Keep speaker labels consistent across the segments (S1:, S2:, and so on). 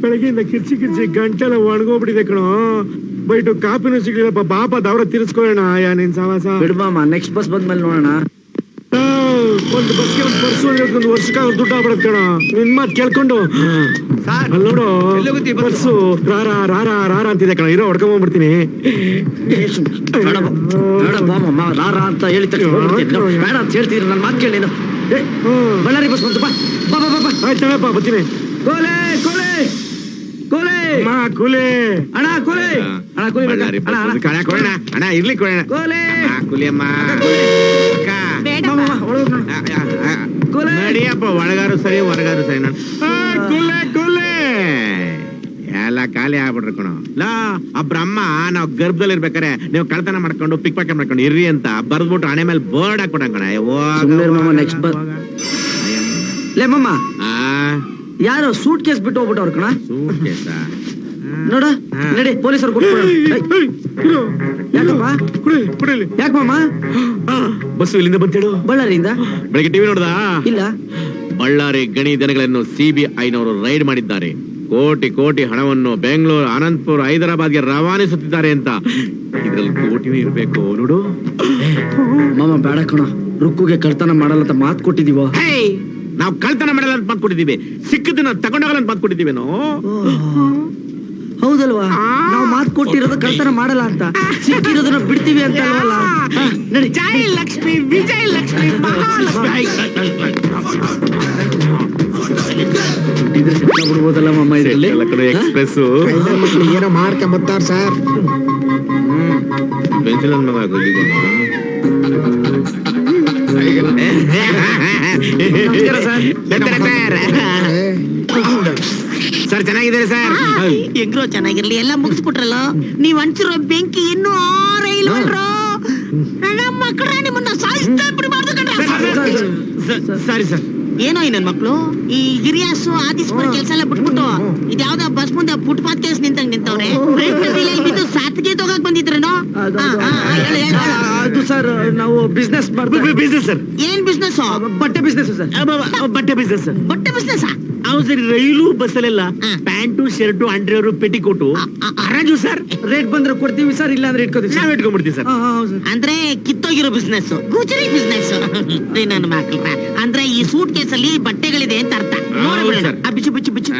S1: ಬೆಳಗ್ಗೆಯಿಂದ ಕಿರ್ಚಿ ಗಂಟೆಲ್ಲ ಒಣಗೋಗ್ಬಿಟ್ಟಿದೆ ಕಣೋ. ಬೈಟು ಕಾಪಿನೂ ಸಿಗ್ಲಿಲ್ಲಪ್ಪ. ಬಾಪ ದವ್ರ ತಿರ್ಸ್ಕೊಳ್ಳೋಣ. ನಿನ್ ಸವಾಸ
S2: ಬಿಡ್ಬಾಮ, ನೆಕ್ಸ್ಟ್ ಬಸ್ ಬಂದ್ಮೇಲೆ ನೋಡೋಣ.
S1: ಒಂದು ಬಸ್ಗೆ ಒಂದು ಪರ್ಸು ಒಂದು ವರ್ಷಕ್ಕೆ ದುಡ್ಡು ಆಗ್ಬಿಡತ್ ಕಣ. ನಿನ್ ಮಾತ್ ಕೇಳ್ಕೊಂಡು ನೋಡು ಪರ್ಸು ರಾರ ಅಂತಿದೆ ಕಣ. ಇರೋ ಹೊಡ್ಕೊಂಡ್ಬಿಡ್ತೀನಿ.
S2: ರಾರ ಅಂತ ಹೇಳಿ ಬೇಡ ಅಂತ ಹೇಳ್ತಿದ್ರು. ನನ್ ಮಾತು ಕೇಳಿ. ಬಳ್ಳಾರಿ ಬಸ್ ಬಂತು.
S1: ಆಯ್ತಪ್ಪ ಬರ್ತೀನಿ.
S2: ಕೋಲೆ ಕೋಲೆ ಕೋಲೆ
S1: ಕೂಲೆ
S2: ಅಣ್ಣ, ಕೋಲೆ ಅಣ್ಣ, ಕೋಲೆ
S1: ಅಣ್ಣ ಇರ್ಲಿ
S2: ಕೋಲೆ
S1: ಕೂಲಿಯಮ್ಮ ನಡಿಯಪ್ಪ. ಒಳಗಾರು ಸರಿ ಹೊರಗಾರು ಸರಿ. ಕೂಲೆ ಕೂಲೆ ಎಲ್ಲ ಖಾಲಿ ಆಗ್ಬಿಟ್ರು ಕಣೋ. ಆ ಬ್ರಹ್ಮ ನಾವ್ ಗರ್ಭದಲ್ಲಿ ಇರ್ಬೇಕಾರೆ ನೀವು ಕಳ್ತನ ಮಾಡ್ಕೊಂಡು ಪಿಕ್ ಪಾಕೆಟ್ ಮಾಡ್ಕೊಂಡು ಇರ್ರಿ ಅಂತ ಬರ್ದ್ಬಿಟ್ಟು ಹಣೆ ಮೇಲೆ ಬೋರ್ಡ್ ಹಾಕೊಡ ಕಣ.
S2: ನೆಕ್ಸ್ಟ್ ಬಸ್ ಲೇ ಮಮ್ಮ, ಯಾರೋ ಸೂಟ್ ಕೇಸ್ ಬಿಟ್ಟು ಹೋಗ್ಬಿಟ್ಟವ್ರ ಕಣ. ನೋಡ ನಡಿ, ಪೊಲೀಸರು ಕೊಟ್ಬಿಡ. ಯಾಕಪ್ಪ ಯಾಕಮ್ಮ?
S1: ಬಸ್ಸು ಇಲ್ಲಿಂದ ಬಂತೇಳು.
S2: ಬಳ್ಳಾರಿಯಿಂದ
S1: ಬೆಳಗ್ಗೆ ಟಿವಿ ನೋಡ್ದ?
S2: ಇಲ್ಲ.
S1: ಬಳ್ಳಾರಿ ಗಣಿ ದನಗಳನ್ನು ಸಿಬಿಐನವರು ರೈಡ್ ಮಾಡಿದ್ದಾರೆ. ಕೋಟಿ ಕೋಟಿ ಹಣವನ್ನು ಬೆಂಗಳೂರು, ಅನಂತಪುರ, ಹೈದರಾಬಾದ್ಗೆ ರವಾನಿಸುತ್ತಿದ್ದಾರೆ ಅಂತ. ಇದ್ರಲ್ಲಿ ಕೋಟಿನೂ ಇರ್ಬೇಕು ನೋಡು.
S2: ಮಾಮ ಬೇಡ ಕಣ, ರುಕ್ಕುಗೆ ಕಳ್ತನ ಮಾಡಲ್ಲ ಅಂತ ಮಾತು ಕೊಟ್ಟಿದೀವ.
S1: ನಾವು ಕಳ್ತನ ಮಾಡಲ್ಲ ಅಂತ ಮಾತು ಕೊಟ್ಟಿದ್ದೀವಿ. ಸಿಕ್ಕದನ್ನ ತಗೊಂಡೋಗಲ್ಲ ಅಂತ ಮಾತು ಕೊಟ್ಟಿದ್ದೀವೇನೋ.
S2: ಹೌದಲ್ವಾ? ನಾವು ಮಾತು ಕೊಟ್ಟಿರೋದು ಕಳ್ತನ ಮಾಡಲ್ಲ ಅಂತ, ಸಿಕ್ಕಿರೋದನ್ನ ಬಿಡ್ತೀವಿ ಅಂತ ಅಲ್ವಲ್ಲ. ನಡಿ.
S1: ಜೈ ಲಕ್ಷ್ಮಿ, ವಿಜಯ ಲಕ್ಷ್ಮಿ, ಮಹಾಲಕ್ಷ್ಮಿ.
S2: ಬಿಡ್ಬೋದಲ್ಲ ಮಮ್ಮ ಇದರಲ್ಲಿ.
S1: ಎಕ್ಸ್ಪ್ರೆಸ್
S3: ಏನೋ ಮಾಡ್ಕೊಂಬತ್ತಾರ ಸರ್.
S1: ಪೆನ್ಸಿಲ್ ಮಗ ಸರ್ ಚೆನ್ನಾಗಿದ್ದಾರೆ ಸರ್.
S4: ಹೆಂಗ್ರೋ ಚೆನ್ನಾಗಿರ್ಲಿ, ಎಲ್ಲ ಮುಗಿಸ್ಬಿಟ್ರಲ್ಲ. ನೀವ್ ಹಂಚಿರೋ ಬೆಂಕಿ ಇನ್ನೂ ಆರೇ ಇಲ್ವಲ್ರೋ. ನಮ್ಮ ಮಕ್ಕಳ ನಿಮ್ಮನ್ನ ಸಾಯಿಸ್ತಾ ಬಿಡಬಾರ್ದು ಕಣ್ಣ.
S1: Sorry sir.
S4: ಏನೋ ಈ ನನ್ ಮಕ್ಳು ಈ ಹಿರಿಯಾಸು ಆದಿಸ್ಪುರ ಕೆಲಸ ಎಲ್ಲ ಬಿಟ್ಬಿಟ್ಟು ಇದ್ಯಾವ್ದ ಬಸ್ ಮುಂದೆ ಫುಟ್ಪಾತ್ ಕೆಲಸ ನಿಂತವ್ರೆ. ಬಿದ್ದು ಸಾತ್ಗೆ ತಗೋಕ್ ಬಂದಿದ್ರೇನೋ?
S2: ಅದು ಸರ್, ನಾವು ಬಿಸ್ನೆಸ್
S1: ಬಿಸ್ನೆಸ್ ಸರ್.
S4: ಏನ್ ಬಿಸ್ನೆಸ್?
S2: ಬಟ್ಟೆ ಬಿಸ್ನೆಸ್ ಸರ್.
S1: ಬಟ್ಟೆ ಬಿಸ್ನೆಸ್ ಸರ್.
S4: ಬಟ್ಟೆ ಬಿಸ್ನೆಸ್?
S1: ಹೌದು ಸರ್. ರೈಲು ಬಸ್ಸಲ್ಲೆಲ್ಲ ಪ್ಯಾಂಟು ಶರ್ಟು ಅಂಡರ್ವೇರು ಪೆಟಿಕೋಟು ಹರಾಜು ಸರ್.
S2: ರೇಟ್ ಬಂದ್ರೆ ಕೊಡ್ತೀವಿ ಸರ್, ಇಲ್ಲ ಅಂದ್ರೆ ಇಟ್ಕೋತೀವಿ.
S1: ನಾವ್ ಇಟ್ಕೊಂಡ್ಬಿಡ್ತೀವಿ ಸರ್.
S4: ಅಂದ್ರೆ ಕಿತ್ತೋಗಿರೋ ಬಿಸ್ನೆಸ್, ಗುಜರಿ ಬಿಸ್ನೆಸ್. ನನ್ನ ಮಕ್ಳ ಅಂದ್ರೆ ಈ ಸೂಟ್ ಕೇಸಲ್ಲಿ ಬಟ್ಟೆಗಳಿದೆ ಅಂತ ಅರ್ಥ. ಬಿಚ್ಚು ಬಿಚ್ಚು ಬಿಚ್ಚು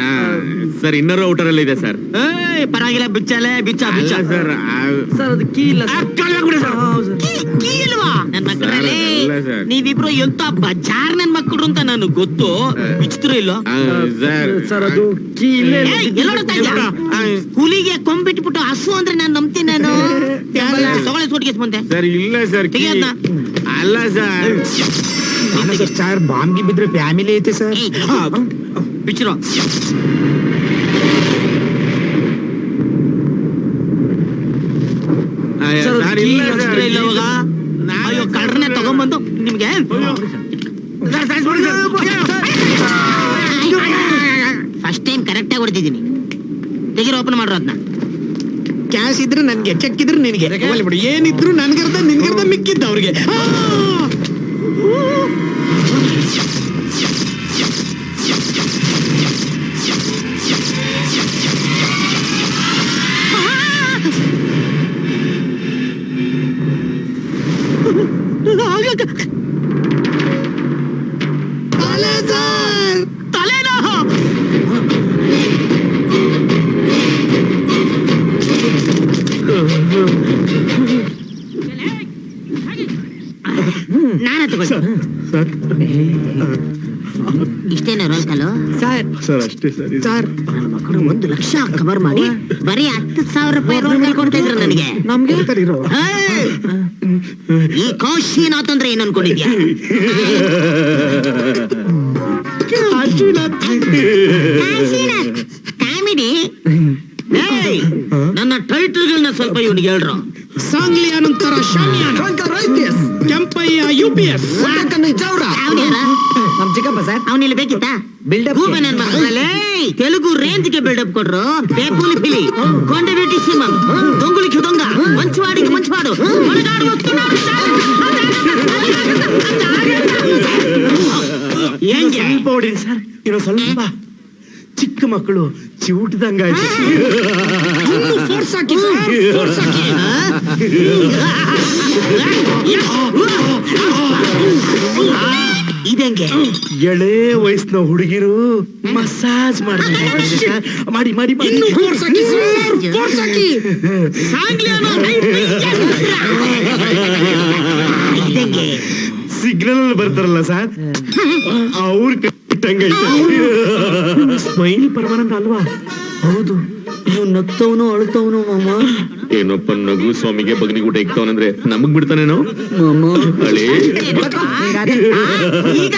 S1: ಸರ್. ಇನ್ನರ್ ಔಟರ್ ಅಲ್ಲಿ ಇದೆ ಸರ್.
S4: ಪರವಾಗಿಲ್ಲ, ಬಿಚ್ಚಲೆ ಬಿಚ್ಚ ಬಿಚ್ಚ
S2: ಸರ್. ಅದು ಕೀ ಇಲ್ಲ.
S4: ಕೀ ಇಲ್ವಾ? ನನ್ ಮಕ್ಕಳೇ, ನೀವಿಬ್ರು ಎಂತ ಬಜಾರ್ ನನ್ ಮಕ್ಕಳು ಅಂತ ನನಗ್ ಗೊತ್ತು. ಬಿಚ್ಚಿದ್ರು ಇಲ್ಲೋ
S2: ಸರ್? ಅದು ಕೀ ಇಲ್ಲೇ.
S4: ಹುಲಿಗೆ ಕೊಂಬಿಟ್ಬಿಟ್ಟು ಹಸು ಅಂದ್ರೆ ನಾನು ನಂಬ್ತೀನಿ. ನಾನು ತಗೊಳ್ಳಿ ಸೂಟ್ ಕೇಸ್ ಮುಂದೆ.
S1: ಸರ್ ಇಲ್ಲ ಸರ್. ಅಲ್ಲ ಸರ್.
S3: ಸರ್ ಬಾಂಬ್ಗೆ ಬಿದ್ರೆ ಫ್ಯಾಮಿಲಿ ಐತೆ ಸರ್.
S4: ಬಿಚ್ಚಿರೋ ಅಯ್ಯೋ ಕಳ್ರನ್ನೇ ತಗೊಂಡ್ಬಂದು ನಿಮ್ಗೆ ಫಸ್ಟ್ ಟೈಮ್ ಕರೆಕ್ಟ್ ಆಗಿ ಹೊಡೆದಿದ್ದೀನಿ. ತೆಗಿರೋ, ಓಪನ್ ಮಾಡ್ರೋ ಅದನ್ನ.
S3: ಕ್ಯಾಶ್ ಇದ್ರೆ ನನ್ಗೆ, ಚೆಕ್ ಇದ್ರೆ ನಿನಗೆ. ಏನಿದ್ರು ನನ್ಗರ್ಧ ನಿನ್ಗರ್ಧ ಮಿಕ್ಕಿದ್ದ ಅವ್ರಿಗೆ.
S4: ನಾನೇ ತಗೊಳ್ತೀನಿ. ಇಷ್ಟೇನ ರೋಲ್ ಕಲು
S1: ಸರ್? ಅಷ್ಟೇ ಸರ್.
S3: ಸರ್
S4: ಮಕ್ಕಳು 1 ಲಕ್ಷ ಕವರ್ ಮಾಡಿ ಬರೀ 10,000 ರೂಪಾಯಿ ರೋಲ್ ಕಲ್ ಕೊಡ್ತಾ ಇದ್ರು ನನಗೆ.
S3: ನಮ್ಗೆ
S4: ಈ ಕಾಶಿನಾಥ್ ಅಂದ್ರೆ ಏನ್ ಅನ್ಕೊಂಡಿದ್ಯಾ? ಕಾಮಿಡಿ. ನನ್ನ ಟೈಟಲ್ಗಳನ್ನ ಸ್ವಲ್ಪ ಇವನಿಗೆ ಹೇಳ್ರು.
S3: ಸಾಂಗ್ಲಿ ಅನಂತರ ಶಾಮಿಯಾನ, ಕೆಂಪಯ್ಯ UPS,
S2: ನಮ್ ಚಿಕ್ಕಪ್ಪ ಸರ್
S4: ಅವನಿಲ್ಲ ಬೇಕಿತ್ತಾ
S2: Build-up
S4: ಗೂಬೆ ನನ್ ಮಕ್ಕಳಲ್ಲೇ ತೆಲುಗು ರೇಂಜ್ ಗೆ ಬಿಲ್ಡಪ್ ಕೊಟ್ರು ಬೇಪುಲಿ ಪಿಲಿ ಕೊಂಡ ಬೇಟಿ ಸಿಂಹಂ ದೊಂಗುಲಿಕ್ಕೆ ದೊಂಗ ಮಂಚುವಾಡಿಗೆ ಮಂಚುವಾಡು ಒಳಗಾಡು ಒತ್ತುನಾಡು ಹೆಂಗೆ
S3: ಸ್ವಲ್ಪ ಹೊಡೀರಿ ಸರ್ ಇರೋ ಸ್ವಲ್ಪ ಚಿಕ್ಕ ಮಕ್ಕಳು ಚಿವುಟ್ದಂಗಾಯ್ತು ಫೋರ್ಸ್ ಹಾಕಿ ಫೋರ್ಸ್ ಹಾಕಿ
S4: ಇದಂಗೆ
S3: ಎಳೆ ವಯಸ್ಸಿನ ಹುಡುಗಿರು ಮಸಾಜ್ ಮಾಡ್ತಾರೆ ಮಾಡಿ ಮಾಡಿ ಮಾಡಿ ಫೋರ್ಸ್ ಹಾಕಿ ಸರ್ ಫೋರ್ಸ್ ಹಾಕಿ
S4: ಸಾಂಗ್ಲಿ ಅನ್ನೋ ಇದಂಗೆ
S3: ಸಿಗ್ನಲ್ ಬರ್ತಾರಲ್ಲ ಸರ್ ಅವ್ರ ಕಟ್ಟಂಗೈತೆ ಸ್ಮೈಲ್ ಪರ್ಮನೆಂಟ್ ಅಲ್ವಾ
S2: ಹೌದು ನೀವು ನಗ್ತವನು ಅಳ್ತವನು ಮಾಮ
S1: ಏನಪ್ಪ ನಗು ಸ್ವಾಮಿಗೆ ಬಗ್ನಿಗೆ ಊಟ ಇಕ್ತವನಂದ್ರೆ ನಮಗ್ ಬಿಡ್ತಾನೇನೋ
S2: ಮಾಮ
S1: ಹಳೇ
S4: ಈಗ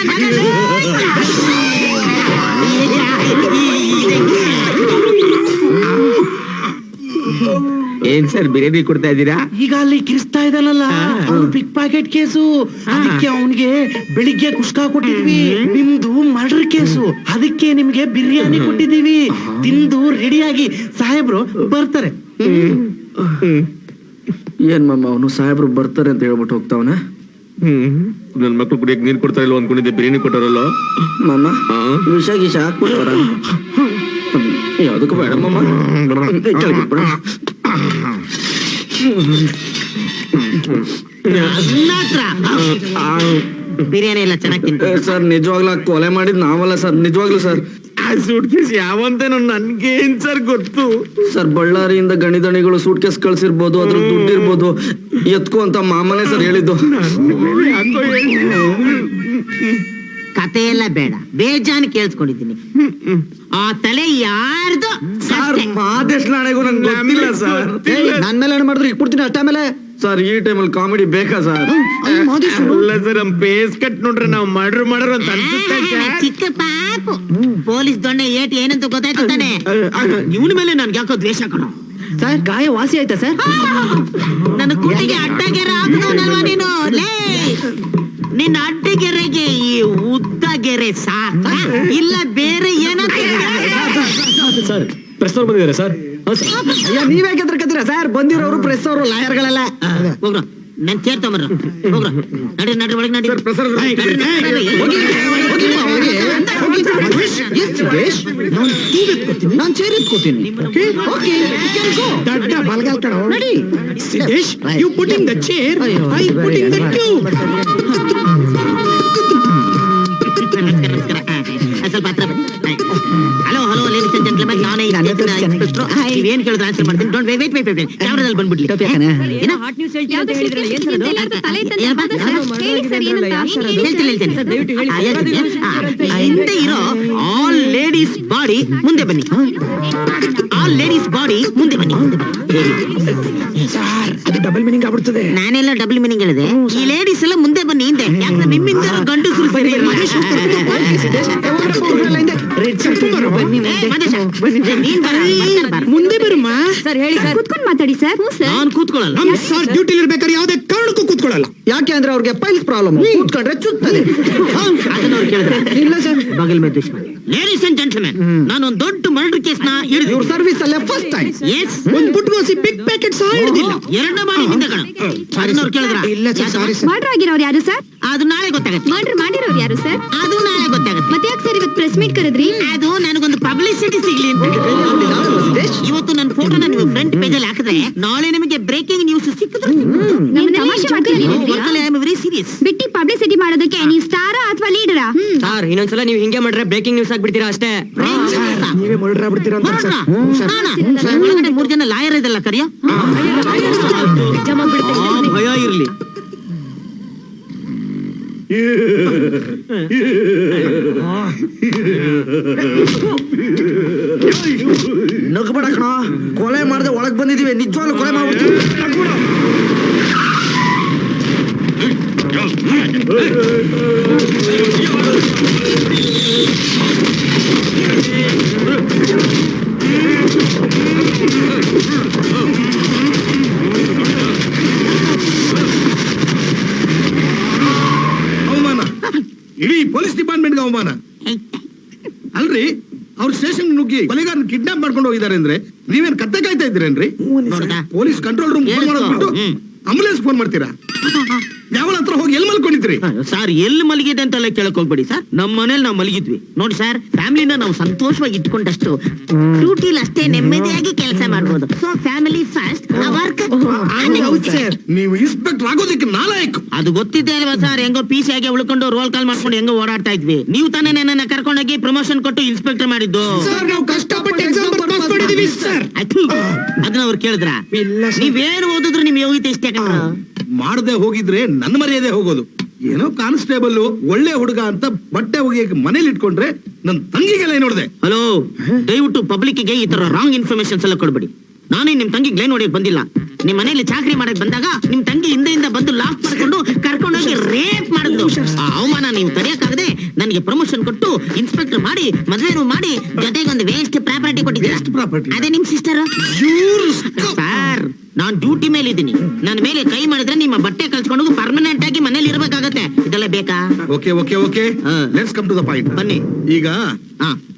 S1: ಏನ್ ಸರ್ ಬಿರಿಯಾನಿ ಕೊಡ್ತಾ ಇದ್ದೀರಾ?
S3: ಈಗ ಅಲ್ಲಿ ಕಿರಿಸ್ತಾ ಇದ್ದಾನಲ್ಲ ಅವ್ನು ಪಿಕ್ ಪಾಕೆಟ್ ಕೇಸು ಅದಕ್ಕೆ ಅವನಿಗೆ ಬೆಳಿಗ್ಗೆ ಕುಷ್ಕ ಕೊಟ್ಟಿದ್ವಿ ನಿಮ್ದು ಮರ್ಡರ್ ಕೇಸು ಅದಕ್ಕೆ ನಿಮ್ಗೆ ಬಿರಿಯಾನಿ ಕೊಟ್ಟಿದೀವಿ ತಿಂದು ರೆಡಿಯಾಗಿ ಸಾಹೇಬ್ರು ಬರ್ತಾರೆ
S2: ಏನ್ ಮಾಮ ಅವನು ಸಾಹೇಬ್ರು ಬರ್ತಾರೆ ಅಂತ ಹೇಳ್ಬಿಟ್ಟು ಹೋಗ್ತಾವನ
S1: ನನ್ ಮಕ್ಳು ಕುಡಿಯಕ್ ನೀರ್ ಕೊಡ್ತಾ ಇಲ್ವ ಅನ್ಕೊಂಡಿದ್ದೆ ಬಿರಿಯಾನಿ ಕೊಟ್ಟಾರಲ್ಲ
S2: ಮಾಮ ವಿಷ ಗೀಷ ಹಾಕ್ಬಿಡ್ತಾರ ಯಾವ್ದಕ್ಕೂ ಬೇಡ ಮಾಮ ಕೆಳಗಿಟ್ಬಿಡು.
S4: ಬಿರಿಯಾನಿ ಎಲ್ಲ ಚೆನ್ನಾಗಿ ತಿಂತೀವಿ
S2: ಸರ್ ನಿಜವಾಗ್ಲೂ ಕೊಲೆ ಮಾಡಿದ್ ನಾವಲ್ಲ ಸರ್ ನಿಜವಾಗ್ಲೂ ಸರ್
S1: ಸೂಟ್ ಕೇಸ್ ಯಾವಂತೇನೋ ನನ್ಗೆ ಏನ್ ಸರ್ ಗೊತ್ತು.
S2: ಸರ್ ಬಳ್ಳಾರಿಯಿಂದ ಗಣಿದಣಿಗಳು ಸೂಟ್ ಕೇಸ್ ಕಳ್ಸಿರ್ಬೋದು ಅದ್ರ ದುಡ್ಡು ಇರ್ಬೋದು ಎತ್ಕೋ ಅಂತ ಮಾಮನೇ ಸರ್ ಹೇಳಿದ್ದು
S1: ಯಾಕೋ
S4: ಕತೆ ಎಲ್ಲ ಬೇಡ ಬೇಜಾನ್ ಕೇಳಿಸ್ಕೊಂಡಿದ್ದೀನಿ ಆ ತಲೆ ಯಾರ್ದು
S2: ಸರ್ ಮಾದೇಶ್ ನಾಳೆಗೂ ನಂಗೆ ಗೊತ್ತಿಲ್ಲ ಸರ್ ನನ್ ಮೇಲೆ ಏನ್ ಮಾಡಿದ್ರು ಇಟ್ಬಿಡ್ತೀನಿ ಅಷ್ಟೇ ಆಮೇಲೆ ಸರ್ ಈ ಟೈಮಲ್ಲಿ ಕಾಮಿಡಿ ಬೇಕಾ ಸರ್
S1: ಅಲ್ಲ ಸರ್ ನಮ್ ಬೇಸ್ ಕಟ್ ನೋಡ್ರೆ ನಾವು ಮಾಡ್ರು ಅಂತ ಅನ್ಸುತ್ತೆ ಸರ್.
S4: ಚಿಕ್ಕ ಪಾಪು ಪೊಲೀಸ್ ದೊಣ್ಣೆ ಏಟ್ ಏನಂತ ಗೊತ್ತಾಯ್ತು ತಾನೆ ಇವನ ಮೇಲೆ ನನ್ಗೆ ಯಾಕೋ ದ್ವೇಷ ಕಣೋ
S2: ಸರ್ ಗಾಯ ವಾಸಿ ಆಯ್ತಾ ಸರ್
S4: ನನ್ನ ಕೂಟಿಗೆ ಅಡ್ಡಗೆರೆ ಹಾಕಿದವನಲ್ವಾ ನೀನು ಲೇ ನಿನ್ನ ಅಡ್ಡಗೆರೆಗೆ ಈ ಉದ್ದ ಗೆರೆ ಸಾಕ ಇಲ್ಲ ಬೇರೆ ಏನಾದ್ರು
S2: ಸರ್ ಪ್ರೆಸ್ ಅವ್ರು ಬಂದಿದ್ದಾರೆ ಸರ್ ನೀವೇ ಕೆದರ್ಕತ್ತೀರಾ ಸರ್ ಬಂದಿರೋರು ಪ್ರೆಸ್ ಅವರು ಲಾಯರ್ಗಳೆಲ್ಲ
S4: ಹೋಗ್ರ ನನ್ ಸೇರ್ ತಗೊಂಬರ್ರ ಹೋಗ್ರ ನಡ್ರಿ ನಡ್ರಿ ಒಳಗೆ ನಡ್ರಿ
S2: ನಾನು ಚೇರ್ ಎತ್ಕೋತೀನಿ
S3: ದಡ್ಡ ಬಲ್ಗಾಲ್ ಕಣ ನಡಿ Siddesh you putting the chair I putting the tube
S4: ಸ್ವಲ್ಪ ಹತ್ರ ಬನ್ನಿ hello hello ladies and gentleman ನಾನೇ ನೀವೇನ್ ಕೇಳಿದ್ರೆ ಆನ್ಸರ್ ಮಾಡ್ತೀನಿ ಡೋಂಟ್ ವೇಟ್ ವೇಟ್ ವೇಟ್ ಕ್ಯಾಮೆರಾದಲ್ಲಿ ಬಂದ್ಬಿಡ್ಲಿ ಏನೋ ಹಾಟ್ ನ್ಯೂಸ್ ಹಿಂದೆ ಇರೋ ಆಲ್ ಲೇಡೀಸ್ ಬಾಡಿ ಮುಂದೆ ಬನ್ನಿ ಆಲ್ ಲೇಡೀಸ್ ಬಾಡಿ ಮುಂದೆ ಬನ್ನಿ
S3: ಸರ್ ಅದು ಡಬಲ್ ಮೀನಿಂಗ್ ಆಗ್ಬಿಡ್ತದೆ
S4: ನಾನೆಲ್ಲ ಡಬಲ್ ಮೀನಿಂಗ್ ಹೇಳಿದೆ ಈ ಲೇಡೀಸ್ ಎಲ್ಲ ಮುಂದೆ ಬನ್ನಿ ಹಿಂದೆ ಯಾಕಂದ್ರೆ ನಿಮ್ಮಿಂದ ಗಂಡಸರು ಸರಿ ಇಲ್ಲ
S3: ಮುಂದೆ ಬರಮ್ಮ
S5: ಸರ್ ಹೇಳಿ ಸರ್ ಕೂತ್ಕೊಂಡು ಮಾತಾಡಿ ಸರ್
S4: ನಾನು ಕೂತ್ಕೊಳ್ಳಲ್ಲ
S3: ನಮ್ ಸರ್ ಡ್ಯೂಟಿಲಿ ಇರ್ಬೇಕಾದ್ರೆ ಯಾವ್ದೇ ಕಾರಣಕ್ಕೂ ಕೂತ್ಕೊಳ್ಳಲ್ಲ
S2: ಯಾಕೆ ಅಂದ್ರೆ ಅವ್ರಿಗೆ ಪೈಲ್ಸ್ ಪ್ರಾಬ್ಲಮ್ ಕೂತ್ಕೊಂಡ್ರೆ ಚುತ್ತದೆ
S4: ಅದನ್ನ ಅವ್ರು ಕೇಳಿದ್ರೆ
S2: ಇಲ್ಲ ಸರ್
S4: ಬಗಲ್ ಮೇಲೆ ದುಶ್ಮನ್ ಲೇಡೀಸ್ ಅಂಡ್ ಜೆಂಟ್ಲ್ಮೆನ್ ನಾನು ಒಂದು ದೊಡ್ಡ ಮರ್ಡರ್ ಕೇಸ್ ನ
S2: ಇವ್ರ ಸರ್ವಿಸ್ ಅಲ್ಲೇ ಫಸ್ಟ್ ಟೈಮ್
S4: ಎಸ್
S3: ಒಂದ್ ಪುಟ್ಗೋಸಿ ಬಿಗ್ ಪ್ಯಾಕೆಟ್ ಸಹ ಹಿಡಿದಿಲ್ಲ
S4: ಎರಡನೇ ಮಾಡಿ ಹಿಂದೆ ಕಣ ಅದನ್ನ ಅವ್ರು ಕೇಳಿದ್ರ
S3: ಇಲ್ಲ ಸರ್ ಸಾರಿ ಸರ್
S5: ಮರ್ಡರ್ ಆಗಿರೋರು ಯಾರು ಸರ್
S4: ಅದು ನಾಳೆ ಗೊತ್ತಾಗತ್ತೆ
S5: ಮರ್ಡರ್ ಮಾಡಿರೋರು ಯಾರು ಸರ್
S4: ಅದು ನಾಳೆ ಗೊತ್ತಾಗತ್ತೆ
S5: ಮತ್ತೆ ಯಾಕೆ ಸರ್ ಇವತ್ತು ಪ್ರೆಸ್ ಮೀಟ್ ಕರೆದ್ರಿ
S4: ಅದು ನನಗೊಂದು ಪಬ್ಲಿಸಿಟಿ ಸಿಗ್ಲಿ ಅಂತ ಇವತ್ತು ನನ್ನ ಫೋಟೋನ ನೀವು ಫ್ರಂಟ್ ಪೇಜ್ ಅಲ್ಲಿ ಹಾಕಿದ್ರೆ ನಾಳೆ ನಿಮಗೆ ಬ್ರೇಕಿಂಗ್ ನ್ಯೂಸ್ ಸಿಕ್ಕಿದ್ರೆ
S5: ನೀವು ತಮಾಷೆ ಮಾಡ್ತಿದ್ದೀರಾ
S4: ವೆರಿ ಸೀರಿಯಸ್
S5: ಬಿಟ್ಟಿ ಪಬ್ಲಿಸಿಟಿ ಮಾಡೋದಕ್ಕೆ ನೀವು ಸ್ಟಾರಾ ಅಥವಾ ಲೀಡರಾ
S2: ಸರ್ ಇನ್ನೊಂದ್ಸಲ ನೀವು ಹಿಂಗೆ ಮಾಡ್ರೆ ಬ್ರೇಕಿಂಗ್ ನ್ಯೂಸ್ ಆಗ್ಬಿಡ್ತೀರಾ ಅಷ್ಟೇ
S3: ನೀವೇ ಮರ್ಡರ್ ಆಗ್ಬಿಡ್ತೀರಾ ಅಂತ ಸರ್
S4: ಒಳಗಡೆ 3 ಜನ ಲಾಯರ್ ಇದಲ್ಲ ಕರಿಯ ಭಯ ಇರ್ಲಿ
S2: ನಗ್ಬೇಡ ಕಣ ಕೊಲೆ ಮಾಡದೆ ಒಳಗ್ ಬಂದಿದೀವಿ ನಿಜವಾಗ್ಲೂ ಕೊಲೆ ಮಾಡ್ಬಿಡ್ತೀವಿ
S3: ಅವಮಾನ ಇಡೀ ಪೊಲೀಸ್ ಪೊಲೀಸ್ ಡಿಪಾರ್ಟ್ಮೆಂಟ್ಗೆ ಅವಮಾನ. ಅಲ್ರಿ ಅವ್ರ ಸ್ಟೇಷನ್ ನುಗ್ಗಿ ಕೊಲೆಗಾರನ ಕಿಡ್ನಾಪ್ ಮಾಡ್ಕೊಂಡು ಹೋಗಿದ್ದಾರೆ ಅಂದ್ರೆ ನೀವೇನ್ ಕತ್ತೆ ಕಾಯ್ತಾ ಇದ್ದೀರೇನ್ರಿ? ಪೊಲೀಸ್ ಕಂಟ್ರೋಲ್ ರೂಮ್ ಫೋನ್ ಮಾಡೋದ್ಬಿಟ್ಟು ಆಂಬುಲೆನ್ಸ್ ಫೋನ್ ಮಾಡ್ತೀರಾ? ಯಾವ ಹತ್ರ ಹೋಗಿ ಎಲ್ಲಿ ಮಲ್ಕೊಂಡಿದ್ರಿ?
S4: ಸರ್ ಎಲ್ಲಿ ಮಲಗಿದೆ ಅಂತೆಲ್ಲ ಕೇಳಕ್ ಹೋಗ್ಬೇಡಿ ಸರ್. ನಮ್ಮ ಮನೇಲಿ ನಾವು ಮಲಗಿದ್ವಿ ನೋಡಿ ಸರ್. ಫ್ಯಾಮಿಲಿನ ನಾವು ಸಂತೋಷವಾಗಿ ಇಟ್ಕೊಂಡಷ್ಟು ಡ್ಯೂಟಿಲಿ ಅಷ್ಟೇ ನೆಮ್ಮದಿಯಾಗಿ ಕೆಲಸ ಮಾಡ್ಬೋದು. So family first, work.
S3: ನೀವು ಇನ್ಸ್ಪೆಕ್ಟರ್ ಆಗೋದಕ್ಕೆ ನಾಲಾಯಕ್.
S4: ಅದು ಗೊತ್ತಿದ್ದೆ ಅಲ್ವಾ ಸರ್? ಹೆಂಗೋ PC ಆಗಿ ಉಳ್ಕೊಂಡು ರೋಲ್ ಕಾಲ್ ಮಾಡ್ಕೊಂಡು ಹೆಂಗೋ ಓಡಾಡ್ತಾ ಇದ್ವಿ. ನೀವು ತಾನೇ ನನ್ನ ಕರ್ಕೊಂಡೋಗಿ ಪ್ರಮೋಷನ್ ಕೊಟ್ಟು ಇನ್ಸ್ಪೆಕ್ಟರ್ ಮಾಡಿದ್ದು.
S3: ನಾವು ಕಷ್ಟಪಟ್ಟು ಎಕ್ಸಾಮ್ ಪಾಸ್ ಮಾಡಿದೀವಿ ಸರ್.
S4: ಅದನ್ನ ಅವ್ರು ಕೇಳಿದ್ರ? ನೀವೇನು ಓದಿದ್ರು ನಿಮ್ ಯೋಗ್ಯತೆ ಇಷ್ಟೇ ಕಣ.
S3: ಮಾಡದೆ ಹೋಗಿದ್ರೆ ನನ್ನ ಮರ್ಯಾದೆ ಹೋಗೋದು. ಏನೋ ಕಾನ್ಸ್ಟೇಬಲ್ ಒಳ್ಳೆ ಹುಡುಗ ಅಂತ ಬಟ್ಟೆ ಒಗೆಯಕ್ಕೆ ಮನೇಲಿ ಇಟ್ಕೊಂಡ್ರೆ ನನ್ ತಂಗಿಗೆಲ್ಲ ನೋಡಿದೆ.
S4: ಹಲೋ, ದಯವಿಟ್ಟು ಪಬ್ಲಿಕ್ ಗೆ ಈ ತರ ರಾಂಗ್ ಇನ್ಫಾರ್ಮೇಶನ್ಸ್ ಎಲ್ಲ ಕೊಡ್ಬೇಡಿ. ನಾನೇ ನಿಮ್ ತಂಗಿ ಲೈನ್ ಹೊಡಿಯಕ್ ಬಂದಿಲ್ಲ. ನಿಮ್ ಮನೇಲಿ ಚಾಕರಿ ಮಾಡಕ್ ಬಂದಾಗ ನಿಮ್ ತಂಗಿ ಹಿಂದೆಯಿಂದ ಬಂದು ಲಾಕ್ ಮಾಡ್ಕೊಂಡು ಕರ್ಕೊಂಡೋಗಿ ರೇಪ್ ಮಾಡಿದ್ಲು. ಆ ಅವಮಾನ ನೀವು ತಡೆಯಕ್ಕಾಗದೆ ನನಗೆ ಪ್ರಮೋಷನ್ ಕೊಟ್ಟು ಇನ್ಸ್ಪೆಕ್ಟರ್ ಮಾಡಿ ಮದ್ವೆನೂ ಮಾಡಿ ಜೊತೆಗೆ ಒಂದು ವೇಸ್ಟ್ ಪ್ರಾಪರ್ಟಿ ಕೊಟ್ಟಿದ್ದೀರಾ. ಅದೇ ನಿಮ್ ಸಿಸ್ಟರ್. ಸರ್, ನಾನ್ ಡ್ಯೂಟಿ ಮೇಲೆ ಇದ್ದೀನಿ. ನನ್ನ ಮೇಲೆ ಕೈ ಮಾಡಿದ್ರೆ ನಿಮ್ಮ ಬಟ್ಟೆ ಕಳ್ಸ್ಕೊಂಡು ಪರ್ಮನೆಂಟ್ ಆಗಿ ಮನೇಲಿ ಇರ್ಬೇಕಾಗತ್ತೆ. ಇದೆಲ್ಲ ಬೇಕಾ?
S3: Okay okay okay, let's come to the point.
S4: ಬನ್ನಿ.
S3: ಈಗ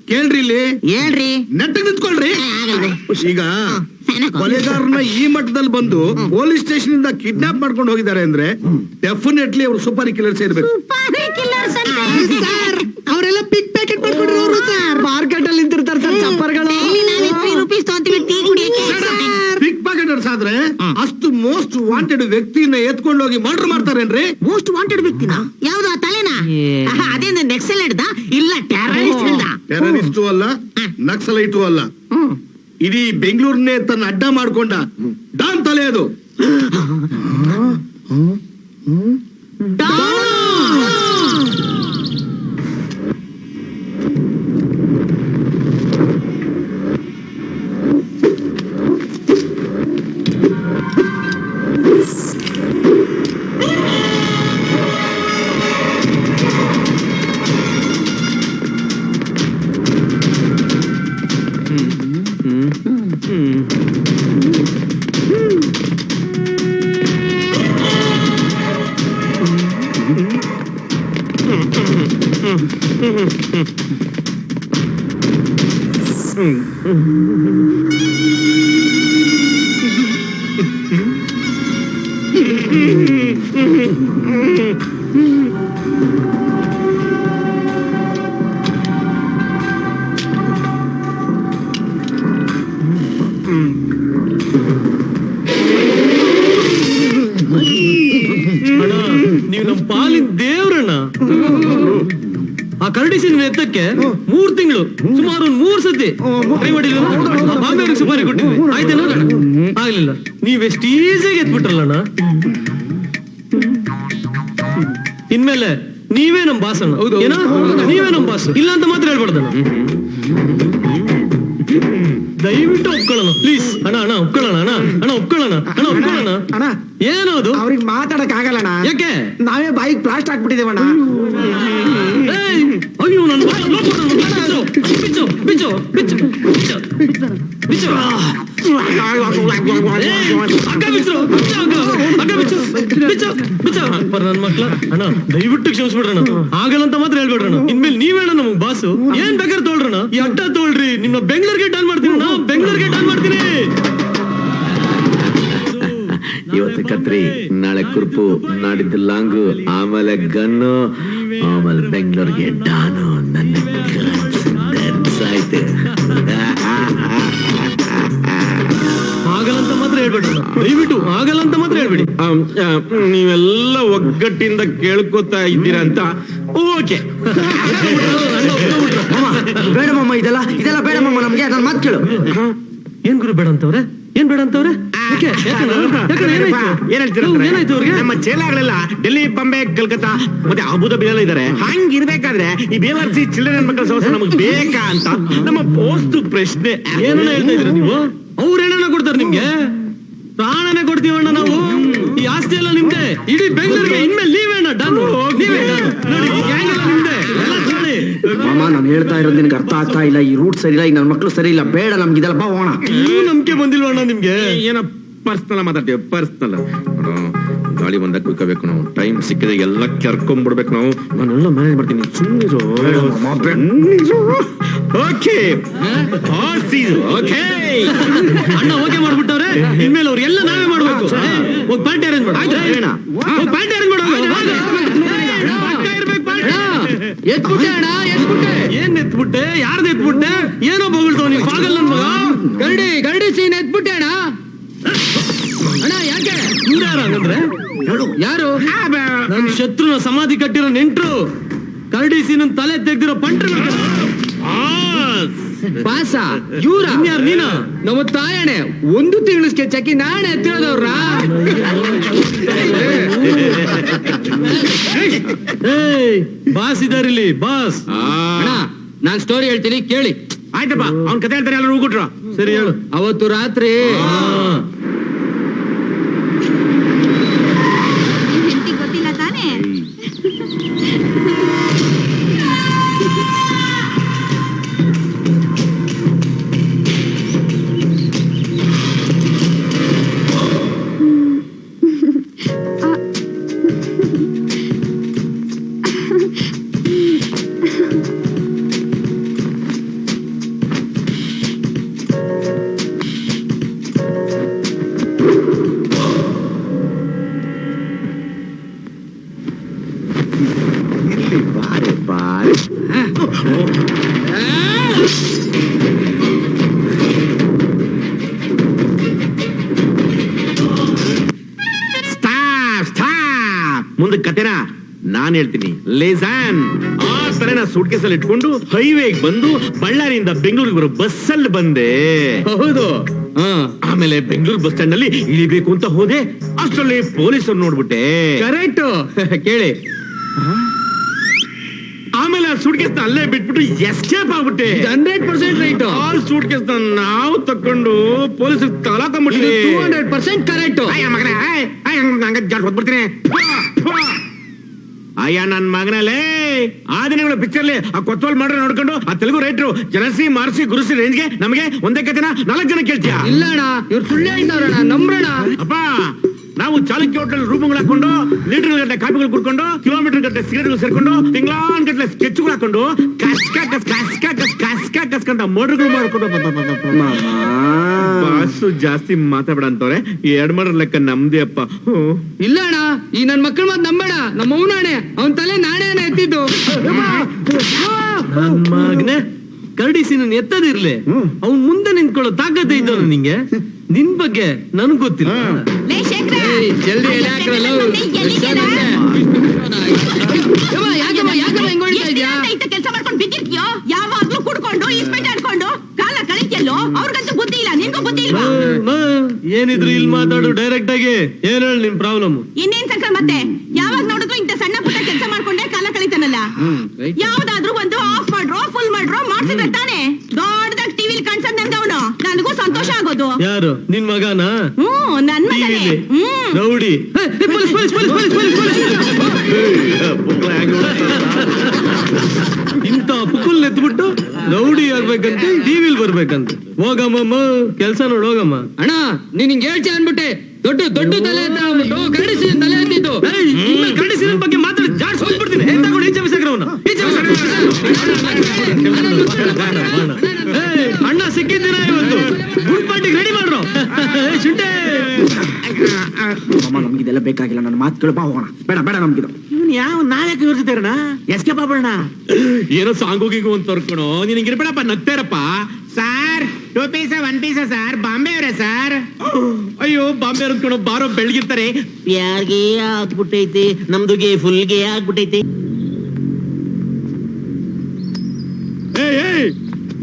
S3: ಕೇಳ್ರಿ, ಇಲ್ಲಿ
S4: ಹೇಳ್ರಿ.
S3: ನೆಟ್ಟಗ್ ನಿಂತ್ಕೊಳ್ರಿ.
S4: ಆಗಲ್ರಿ.
S3: ಈಗ ಕೊಲೆಗಾರನ ಈ ಮಟ್ಟದಲ್ಲಿ ಬಂದು ಪೊಲೀಸ್ ಸ್ಟೇಷನ್ ಇಂದ ಕಿಡ್ನಾಪ್ ಮಾಡ್ಕೊಂಡು ಹೋಗಿದ್ದಾರೆ ಅಂದ್ರೆ ಡೆಫಿನೆಟ್ಲಿ ಅವರು ಸೂಪರ್ ಕಿಲ್ಲರ್ಸ್ ಇರ್ಬೇಕು.
S4: ಅವರೆಲ್ಲ ಪಿಕ್ ಪ್ಯಾಕೆಟ್ ಮಾಡ್ಕೊಂಡಿರೋರು ಸರ್.
S2: ಮಾರ್ಕೆಟ್ ಅಲ್ಲಿ ನಿಂತಿರ್ತಾರೆ ಸರ್ ಚಪ್ಪರ್ಗಳು.
S4: ರೂಪೀಸ್ ತಗೊಂತೀವಿ ಟೀ ಕುಡಿಯಕ್ಕೆ.
S3: ಪಿಕ್ ಪಾಕೆಟರ್ಸ್ ಆದ್ರೆ ಅಷ್ಟು ಮೋಸ್ಟ್ ವಾಂಟೆಡ್ ವ್ಯಕ್ತಿನ ಎತ್ಕೊಂಡು ಹೋಗಿ ಮರ್ಡರ್ ಮಾಡ್ತಾರೇನ್ರಿ?
S4: ಮೋಸ್ಟ್ ವಾಂಟೆಡ್ ವ್ಯಕ್ತಿನ? ಯಾವ್ದು ಆ ತಲೆನಾ? ಅದೇ ನೆಕ್ಸಲೈಟ್ ಇಲ್ಲ ಟೆರರಿಸ್ಟ್.
S3: ಟೆರರಿಸ್ಟು ಅಲ್ಲ, ನಕ್ಸಲೈಟು ಅಲ್ಲ, ಇಡೀ ಬೆಂಗಳೂರನ್ನೇ ತನ್ನ ಅಡ್ಡ ಮಾಡ್ಕೊಂಡ ಡಾನ್ ತಲೆ ಅದು.
S6: ನೀವು ನಮ್ಮ ಪಾಲಿನ ದೇವ್ರಣ್ಣ. ಆ ಕರಡಿಸಿನ ಎತ್ತಕ್ಕೆ 3 ತಿಂಗಳು ಸುಮಾರು 3 ಸತಿ ಕೈ ಮಾಡಿಲ್ಲ. ಬಾಂಬೆಯವ್ರಿಗೆ ಸುಪಾರಿ ಕೊಟ್ಟಿದ್ವಿ, ಆಯ್ತೇನೋ? ಆಗ್ಲಿಲ್ಲ. ನೀವೆಷ್ಟು ಈಸಿಯಾಗಿ ಎತ್ಬಿಟ್ರಲ್ಲಣ್ಣ. ಇನ್ಮೇಲೆ ನೀವೇ ನಮ್ ಬಾಸ್ ಅಣ್ಣ. ಏನೋ ನೀವೇ ನಮ್ ಬಾಸ್, ಇಲ್ಲ ಅಂತ ಮಾತ್ರ ಹೇಳ್ಬಾರ್ದಣ್ಣ. ದಯವಿಟ್ಟು ಒಪ್ಕೊಳ್ಳೋಣ ಪ್ಲೀಸ್. ಅಣ್ಣ ಅಣ್ಣ ಒಪ್ಕೊಳ್ಳೋಣ. ಅಣ್ಣ ಅಣ್ಣ ಒಪ್ಕೊಳ್ಳೋಣ. ಅಣ್ಣ ಒಪ್ಕೊಳ್ಳೋಣ.
S2: ಅಣ್ಣ
S6: ಏನದು?
S2: ಅವ್ರಿಗೆ ಮಾತಾಡಕ್ ಆಗಲ್ಲಣ್ಣ.
S6: ಯಾಕೆ?
S2: ನಾವೇ ಬಾಯಿಗೆ ಪ್ಲಾಸ್ಟ್ ಹಾಕ್ಬಿಟ್ಟಿದೇವಣ್ಣ.
S6: ಅಯ್ಯೋ ನನ್ನ ಬಿಚ್ಚು ಬಿಚ್ಚು ಬಿಚ್ಚು ಬಿಚ್ಚು ಬಿಚ್ಚು ನನ್ ಮಕ್ಳ. ಅಣ್ಣ ದಯವಿಟ್ಟು ಕ್ಷಮಿಸ್ಬಿಡ್ರಣ. ಆಗಲ್ಲ ಅಂತ ಮಾತ್ರ ಹೇಳ್ಬೇಡ್ರಣ. ಇನ್ಮೇಲೆ ನೀವೇಣ ನಮಗ್ ಬಾಸು. ಏನ್ ಬೇಕಾದ್ರೆ ತೋಳ್ರಣ. ಈ ಅಡ್ಡ ತೋಳ್ರಿ. ನಿಮ್ಮ ಬೆಂಗಳೂರಿಗೆ ಡಾನ್ ಮಾಡ್ತೀನಿ. ನಾ ಬೆಂಗಳೂರಿಗೆ ಡಾನ್ ಮಾಡ್ತೀನಿ.
S1: ಇವತ್ತು ಕತ್ರಿ, ನಾಳೆ ಕುರ್ಪು, ನಾಡಿದ್ದು ಲಾಂಗು, ಆಮೇಲೆ ಗನ್ನು, ಆಮೇಲೆ ಬೆಂಗಳೂರಿಗೆ ಡಾನು. ನನ್ನ ಆಯ್ತು.
S6: ಆಗಲ್ಲಂತ ಮಾತ್ರ ಹೇಳ್ಬೇಡ್ರಣ. ದಯವಿಟ್ಟು ಆಗಲ್ಲಂತ ಮಾತ್ರ ಹೇಳ್ಬೇಡಿ.
S1: ನೀವೆಲ್ಲ ಒಗ್ಗಟ್ಟಿಂದ ಕೇಳ್ಕೊತಾ ಇದ್ದೀರಾ ಅಂತ ಓಕೆ.
S2: ಬೇಡ ಮಮ್ಮ, ಇದೆಲ್ಲ ಬೇಡ ಮಮ್ಮ ನಮ್ಗೆ. ನನ್ನ ಮಾತು ಕೇಳು.
S6: ಏನ್ ಗುರು ಬೇಡ ಅಂತವ್ರೆ? ಏನ್ ಬೇಡ ಅಂತವ್ರೆ? ಏನಾಯ್ತು ಅವ್ರಿಗೆ?
S1: ನಮ್ಮ ಚೇಲಾಗಳೆಲ್ಲ ಡೆಲ್ಲಿ, ಬಾಂಬೆ, ಕಲ್ಕತ್ತಾ ಮತ್ತೆ ಅಬುದಾಬಿ ಎಲ್ಲ ಇದಾರೆ. ಹಂಗಿರ್ಬೇಕಾದ್ರೆ ಈ ಬೇವರ್ಸಿ ಚಿಲ್ಡ್ರನ್ ಮಕ್ಕಳ ಸಮಸ್ಯೆ ನಮಗ್ ಬೇಕಾ ಅಂತ ನಮ್ಮ ಪೋಸ್ಟ್ ಪ್ರಶ್ನೆ.
S6: ಏನನ್ನ ಹೇಳ್ತಾ ಇದ್ರಿ ನೀವು? ಅವ್ರೇನ ಕೊಡ್ತಾರೆ ನಿಮ್ಗೆ? ಪ್ರಾಣನೇ ಕೊಡ್ತೀವಣ್ಣ ನಾವು. ಈ ಆಸ್ತಿ ಎಲ್ಲ ನಿಮ್ದೆ. ಇಡೀ ಬೆಂಗಳೂರಿಗೆ ಇನ್ಮೇಲೆ ನೀವೇಣ ಡಾನು. ನೀವೇ ಡಾನು. ನೋಡಿ ಈ ಗ್ಯಾಂಗ್ ಎಲ್ಲ ನಿಮ್ದೆ. ಎಲ್ಲ ನೋಡಿ
S2: ಮಾಮ, ನಾನು ಹೇಳ್ತಾ ಇರೋದು ನಿನ್ಗೆ ಅರ್ಥ ಆಗ್ತಾ ಇಲ್ಲ. ಈ ರೂಟ್ ಸರಿ ಇಲ್ಲ, ಈ ನನ್ನ ಮಕ್ಳು ಸರಿ ಇಲ್ಲ. ಬೇಡ ನಮ್ಗೆ ಇದೆಲ್ಲ. ಬಾ ಹೋಗೋಣ.
S6: ನಂಬಿಕೆ ಬಂದಿಲ್ವಣ್ಣ ನಿಮ್ಗೆ?
S1: ಏನೋ ಪರ್ಸನಲ್ ಮಾತಾಡ್ತೀವಿ. ಪರ್ಸನಲ್ ಗಾಳಿ ಬಂದಾಗ ಕುಯ್ಕೋಬೇಕು ನಾವು. ಟೈಮ್ ಸಿಕ್ಕಿದ್ರೆ ಎಲ್ಲ ಕೆರ್ಕೊಂಡ್ಬಿಡ್ಬೇಕು ನಾವು. ನಾನೆಲ್ಲ ಮ್ಯಾನೇಜ್ ಮಾಡ್ತೀನಿ, ಸುಮ್ಮನಿರು. ಓಕೆ ಓಕೆ
S6: ಅಣ್ಣ ಓಕೆ ಮಾಡ್ಬಿಟ್ಟವ್ರೆ. ಇನ್ಮೇಲೆ ಅವ್ರಿಗೆಲ್ಲ ನಾವೇ ಮಾಡ್ಬೇಕು. ಹೋಗಿ ಪಾರ್ಟಿ ಅರೇಂಜ್ ಮಾಡು. ಪಾರ್ಟಿ ಅರೇಂಜ್ ಮಾಡು.
S2: ಎತ್ಬಿಟ್ಟೆ ಅಣ್ಣ, ಎತ್ಬಿಟ್ಟೆ.
S6: ಏನ್ ಎತ್ಬಿಟ್ಟೆ? ಯಾರ್ದು ಎತ್ಬಿಟ್ಟೆ? ಏನೋ ಬಗಳ್ತಾವ ನೀನ್ ಪಾಗಲ್ ನನ್ ಮಗ.
S2: ಗರಡಿ ಸೀನ್ ಎತ್ಬಿಟ್ಟೆ ಅಣ್ಣ. ಅಣ್ಣ ಯಾಕೆ?
S6: ಇವ್ರು ಯಾರು ಹಂಗಂದ್ರೆ?
S2: ಯಾರು?
S6: ನನ್ ಶತ್ರುನ ಸಮಾಧಿ ಕಟ್ಟಿರೋ ನೆಂಟ್ರು, ಕರಡಿ ಸೀನ್ ತಲೆ ತೆಗ್ದಿರೋ ಪಂಟ್ರು.
S2: ಪಾಸ ಇವ್ರ?
S6: ಯಾರು ನೀನ?
S2: ನಮ್ಮ ತಾಯಣೆ 1 ತಿಂಗಳು ಸ್ಕೆಚ್ ಹಾಕಿ ನಾಳೆ ಎತ್ತಿರೋದವ್ರ.
S6: Boss ಇದಾರಿಲ್ಲಿ, boss.
S2: ಅಣ್ಣ ನಾನ್ ಸ್ಟೋರಿ ಹೇಳ್ತೀನಿ ಕೇಳಿ.
S1: ಆಯ್ತಪ್ಪ, ಅವ್ನ್ ಕತೆ ಹೇಳ್ತಾರೆ, ಎಲ್ಲರೂ ಹೋಗ್ಬಿಟ್ರು.
S6: ಸರಿ ಹೇಳು.
S2: ಅವತ್ತು ರಾತ್ರಿ
S5: ಹೆಂಡತಿ ಗೊತ್ತಿಲ್ಲ ತಾನೇ?
S1: ಬಾರೆ ಬಾರೆ. ಮುಂದೆ ಕತೆನಾ ನಾನ್ ಹೇಳ್ತೀನಿ. ಲೇಸಾನ್ ಆ ತರನ ಸೂಟ್ ಕೇಸಲ್ಲಿ ಇಟ್ಕೊಂಡು ಹೈವೇಗ್ ಬಂದು ಬಳ್ಳಾರಿಯಿಂದ ಬೆಂಗಳೂರಿಗೆ ಬರೋ ಬಸ್ಸಲ್ಲಿ ಬಂದೆ.
S2: ಹೌದು.
S1: ಆಮೇಲೆ ಬೆಂಗಳೂರು ಬಸ್ ಸ್ಟ್ಯಾಂಡ್ ನಲ್ಲಿ ಇಳಿಬೇಕು ಅಂತ ಹೋದೆ. ಅಷ್ಟರಲ್ಲಿ ಪೊಲೀಸರು ನೋಡ್ಬಿಟ್ಟೆ.
S2: ಕರೆಕ್ಟ್ ಕೇಳಿ.
S1: ಆಮೇಲೆ ಆ ಸೂಟ್ ಕೇಸ್ ಅಲ್ಲೇ ಬಿಟ್ಬಿಟ್ಟು ಎಸ್ಕೇಪ್ ಆಗ್ಬಿಟ್ಟೆ.
S2: 100% ರೈಟ್.
S1: ಆ ಸೂಟ್ ಕೇಸ್ ನಾವು ತಕೊಂಡು ಪೊಲೀಸರು ತಗೊಳಕೊಂಡ್ಬಿಟ್ವಿ.
S2: 200% ಕರೆಕ್ಟ್.
S1: ಮಗನೇ ಹೊದ್ಬಿಡ್ತೀನಿ. ಅಯ್ಯ ನನ್ ಮಗನಲ್ಲೇ ಆ ದಿನಗಳ ಪಿಕ್ಚರ್ಲಿ ಆ ಕೊತ್ವಾಲ್ ಮಾಡ್ರೆ ನೋಡ್ಕೊಂಡು ಆ ತೆಲುಗು ರೈಟ್ರು ಜನಸಿ ಮಾರ್ಸಿ ಗುರುಸಿ ರೇಂಜ್ಗೆ ನಮಗೆ ಒಂದೇ ಕತೆನ 4 ಜನ ಕೇಳ್ತೀಯ?
S2: ಇಲ್ಲ ಅಣ್ಣ, ಇವ್ರು ಸುಳ್ಳು ಹೇಳ್ತಾರಣ್ಣ, ನಂಬ್ರಣ.
S1: ಅಪ್ಪ ನಾವು ಚಾಲುಕ್ಯ ಹೋಟೆಲ್ ರೂಮ್ಗಳು ಹಾಕೊಂಡು ಲೀಟರ್ ಗಟ್ಟಲೆ ಕಾಪಿಗಳು ಕುಡ್ಕೊಂಡು ಕಿಲೋಮೀಟರ್ ಗಟ್ಟಲೆ ಸಿಗರೇಟ್ಗಳು ಸೇರ್ಕೊಂಡು ತಿಂಗಳಾನ್ ಗಟ್ಟಲೆ ಸ್ಕೆಚ್ಗಳು ಹಾಕೊಂಡು ಕಸ್ಕಂತ ಮರ್ಡರ್ಗಳು ಮಾಡ್ಕೊಂಡು ಬಾಸು ಜಾಸ್ತಿ ಮಾತಾಡ ಅಂತವ್ರೆ. 2 ಮರ್ಡರ್ ಲೆಕ್ಕ ನಮ್ದೇ ಅಪ್ಪ.
S2: ಇಲ್ಲ ಅಣ್ಣ, ಈ ನನ್ ಮಕ್ಕಳ ಮಾತ್ ನಂಬೇಡ. ನಮ್ಮ ಅವನಾಣೆ, ಅವನ್ ತಲೆ ನಾಣೆ ಎತ್ತಿದ್ದು.
S6: ನನ್ ಮಗನೆ ಕರಡಿ ಸೀನ್ ಎತ್ತದಿರ್ಲಿ, ಅವ್ನ್ ಮುಂದೆ ನಿಂತ್ಕೊಳ್ಳೋ ತಾಕತ್ತೆ ಇದ್ದವನು ನಿಂಗೆ. ನಿನ್ ಬಗ್ಗೆ ನನ್ಗ್ ಗೊತ್ತಿಲ್ಲ.
S5: ಲೇ ಶೇಖರ,
S2: ಜಲ್ದಿ ಎಲೆ ಹಾಕ್ರಲ್ಲ. ಯಾಕಮ್ಮ ಹಿಂಗ್ ಹೊಡಿತಾ ಇದ್ಯಾ?
S5: ಕೆಲಸ ಮಾಡ್ಕೊಂಡು ಬಿದ್ದಿರ್ತೀಯೋ? ಯಾವಾಗ್ಲೂ ಕುಡ್ಕೊಂಡು ಇಸ್ಪೆಟ್ ಆಡ್ಕೊಂಡು ಕಾಲ ಕಳಿತಿಯಲ್ಲೋ? ಅವ್ರಿಗಂತೂ ಬುದ್ಧಿ ಇಲ್ಲ, ನಿನ್ಗೂ ಬುದ್ಧಿ ಇಲ್ವಾ?
S6: ಏನಿದ್ರು ಇಲ್ಲಿ ಮಾತಾಡು ಡೈರೆಕ್ಟ್ ಆಗಿ. ಏನ್ ಹೇಳಿ ನಿಮ್ ಪ್ರಾಬ್ಲಮ್?
S5: ಇನ್ನೇನ್ ಸಂಕಲ್ ಮತ್ತೆ? ಯಾವಾಗ ನೋಡಿದ್ರು ಇಂತ ಸಣ್ಣ ಪುಟ್ಟ ಕೆಲಸ ಮಾಡ್ಕೊಂಡೆ ಕಾಲ ಕಳಿತಾನಲ್ಲ. ಯಾವ್ದಾದ್ರು ಒಂದು ಆಫ್ ಮಾಡ್ರೋ ಫುಲ್ ಮಾಡ್ರೋ ಮಾಡ್ಸಿದ್ರೆ ತಾನೆ ದೊಡ್ಡದಾಗ ಟಿವಿಲಿ ಕಾಣಿಸದ್ ನನ್ಗೆ ಅವನು. ನನಗೂ ಸಂತೋಷ ಆಗೋದು.
S6: ಯಾರು ನಿನ್ ಮಗನ?
S5: ನನ್ ಮಗನೇ.
S6: ರೌಡಿ. ಇಂತ ಪುಕ್ಕಲ್ ಎತ್ಬಿಟ್ಟು ರೌಡಿ ಆಗ್ಬೇಕಂತ ಟಿವಿಲ್ ಬರ್ಬೇಕಂತ. ಹೋಗಮ್ಮ ಕೆಲ್ಸ ನೋಡ್ ಹೋಗಮ್ಮ.
S2: ಅಣ್ಣ ನೀನ್ ಹಿಂಗ್ ಹೇಳ್ತಿ ಅನ್ಬಿಟ್ಟೆ. ದೊಡ್ಡ ತಲೆ ಕರಡಿಸಿ ತಲೆ ಎತ್ತಿದ್ದು.
S6: ಕರಡಿಸಿನ ಬಗ್ಗೆ ಮಾತಾಡಿ ಜಾಡ್ಸ್ ಹೋಗ್ಬಿಡ್ತೀನಿ. ಈಚೆ ಬಿಸಾಕ್ರವನ್ನ. ಅಣ್ಣ ಸಿಕ್ಕಿದ್ದೀನ ಇವತ್ತು. ಗುಡ್ ಪಾರ್ಟಿಗೆ ರೆಡಿ ಮಾಡ್ರು. ಶುಂಠೆ
S2: ನಮ್ಗಿದೆಲ್ಲ ಬೇಕಾಗಿಲ್ಲ. ನನ್ನ ಮಾತು ಕೇಳ ಹೋಗೋಣ. ಬೇಡ ನಮ್ಗಿದು.
S1: ಯಾವ ನಾಯಕ ಯೋಚಿಸ್ತಾರಣ ಎಸ್ಕೆ ಬಾಬಣ್ಣ ಏನೋ ಸಾಂಗೋಗಿಗೂ ಅಂತ ತರ್ಕೊಣೋ. ನೀನ್ ಹಿಂಗಿರ್ಬೇಡಪ್ಪ, ನಗ್ತಾರಪ್ಪ. Sir 2 piece 1 piece sir. Bombay ಅವರೇ ಸಾರ್? ಅಯ್ಯೋ ಬಾಂಬೆ ಅವ್ರ ಬಾರೋ ಬೆಳಗಿರ್ತಾರೆ.
S4: ಯಾರ್ಗೆ ಆಗ್ಬಿಟ್ಟೈತಿ, ನಮ್ದುಗೆ ಫುಲ್ಗೆ ಆಗ್ಬಿಟ್ಟೈತಿ.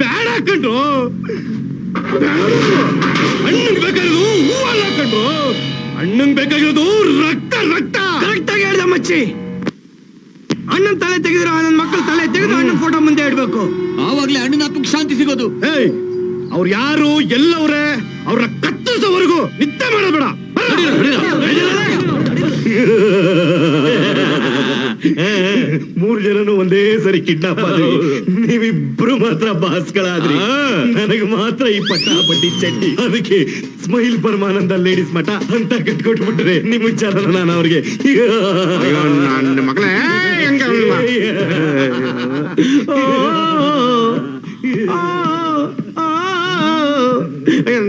S1: ಬ್ಯಾಡ ಹಾಕೊಂಡ್ರು. ಅಣ್ಣಂಗ್ ಬೇಕಾಗಿರೋದು ಹೂವಲ್ಲ ಹಾಕೊಂಡ್ರು. ಅಣ್ಣಂಗ್ ಬೇಕಾಗಿರೋದು ರಕ್ತ. ಕರೆಕ್ಟ್ ಆಗಿ ಹೇಳ್ದ ಮಚ್ಚಿ. ಅಣ್ಣನ್ ತಲೆ ತೆಗೆದ್ರೆ ನನ್ನ ಮಕ್ಕಳ ತಲೆ ತೆಗೆದು ಅಣ್ಣನ್ ಫೋಟೋ ಮುಂದೆ ಇಡ್ಬೇಕು.
S2: ಆವಾಗ್ಲೇ ಅಣ್ಣನ ಹಬ್ಬಕ್ಕೆ ಶಾಂತಿ ಸಿಗೋದು.
S1: ಅವ್ರು ಯಾರು ಎಲ್ಲವ್ರೆ ಅವ್ರ ಕತ್ತರಿಸೋವರೆಗೂ ನಿದ್ದೆ ಮಾಡಬೇಡ.
S3: 3 ಜನನು ಒಂದೇ ಸರಿ ಕಿಡ್ನಾಪ್ ಆದ್ರಿ. ನೀವಿಬ್ರು ಮಾತ್ರ ಬಾಸ್ಗಳಾದ್ರಿ. ನನಗೆ ಮಾತ್ರ ಈ ಪಟ್ಟಿ ಚಡ್ಡಿ. ಅದಕ್ಕೆ ಸ್ಮೈಲ್ ಪರಮಾನಂದ ಲೇಡೀಸ್ ಮಠ ಅಂತ ಕಟ್ಕೊಟ್ಬಿಟ್ರೆ ನಿಮ್ಮ ವಿಚಾರ ನಾನು ಅವ್ರಿಗೆ
S1: ನನ್ನ ಮಗಳೇ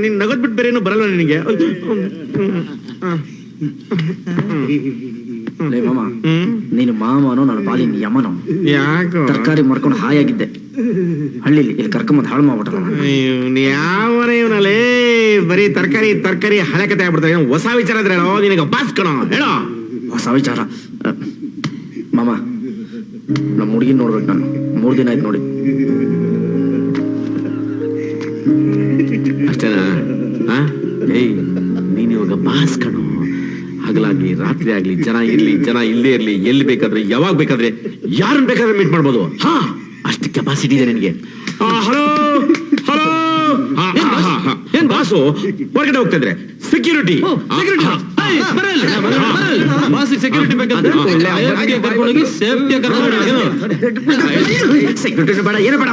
S1: ನೀನ್ ನಗದ್ ಬಿಟ್ಟು ಬೇರೆ ಏನೋ ಬರಲ್ಲ ನಿನಗೆ.
S2: ಲೇ ಮಾಮ, ನೀನು ಮಾಮನೋ ನನ್ನ ಪಾಲಿನ ಯಮನೋ?
S1: ಯಾಕೋ
S2: ತರಕಾರಿ ಮಾಡ್ಕೊಂಡು ಹಾಯಾಗಿದ್ದೆ, ಹಳ್ಳಿಲಿ ಇಲ್ಲಿ ಕರ್ಕೊಂಬಂದ್ ಹಾಳು ಮಾಡ್ಬಿಟ್ರ.
S1: ಯಾವನ ಇವನಲ್ಲಿ ಬರೀ ತರಕಾರಿ ಹಳೆ ಕತೆ ಆಗ್ಬಿಡ್ತಾರೆ. ಹೊಸ ವಿಚಾರ ಇದ್ರೆ ಹೇಳೋ, ನಿನಗೆ ಬಾಸ್ ಕಣೋ, ಹೇಳೋ
S2: ಹೊಸ ವಿಚಾರ. ಮಾಮ, ನಮ್ಮ ಹುಡುಗಿನ ನೋಡ್ಬೇಕು ನಾನು. 3 ದಿನ ಆಯ್ತು ನೋಡಿ.
S1: ಅಷ್ಟೇನಾ? ಏಯ್, ನೀನ್ ಇವಾಗ ಬಾಸ್ ಕಣೋ. ಹಗಲಾಗ್ಲಿ ರಾತ್ರಿ ಆಗ್ಲಿ, ಜನ ಇರ್ಲಿ ಜನ ಇಲ್ಲೇ ಇರ್ಲಿ, ಎಲ್ಲಿ ಬೇಕಾದ್ರೆ ಯಾವಾಗ ಬೇಕಾದ್ರೆ ಯಾರನ್ನ ಬೇಕಾದ್ರೆ ಮೀಟ್ ಮಾಡ್ಬೋದು. ಹಾ, ಅಷ್ಟು ಕೆಪಾಸಿಟಿ ಇದೆ ನಿನಗೆ. ಹಲೋ ಹಲೋ, ಏನ್ ಬಾಸು ಹೊರಗಡೆ ಹೋಗ್ತಾ ಇದ್ರೆ ಸೆಕ್ಯೂರಿಟಿ
S6: ಸೆಕ್ಯೂರಿಟಿ ಬೇಕಂತ ಕರ್ಕೊಂಡೋಗಿ ಸೇಫ್ಟಿ
S2: ಸೆಕ್ಯೂರಿಟಿ ಬೇಡ, ಏನು ಬೇಡ,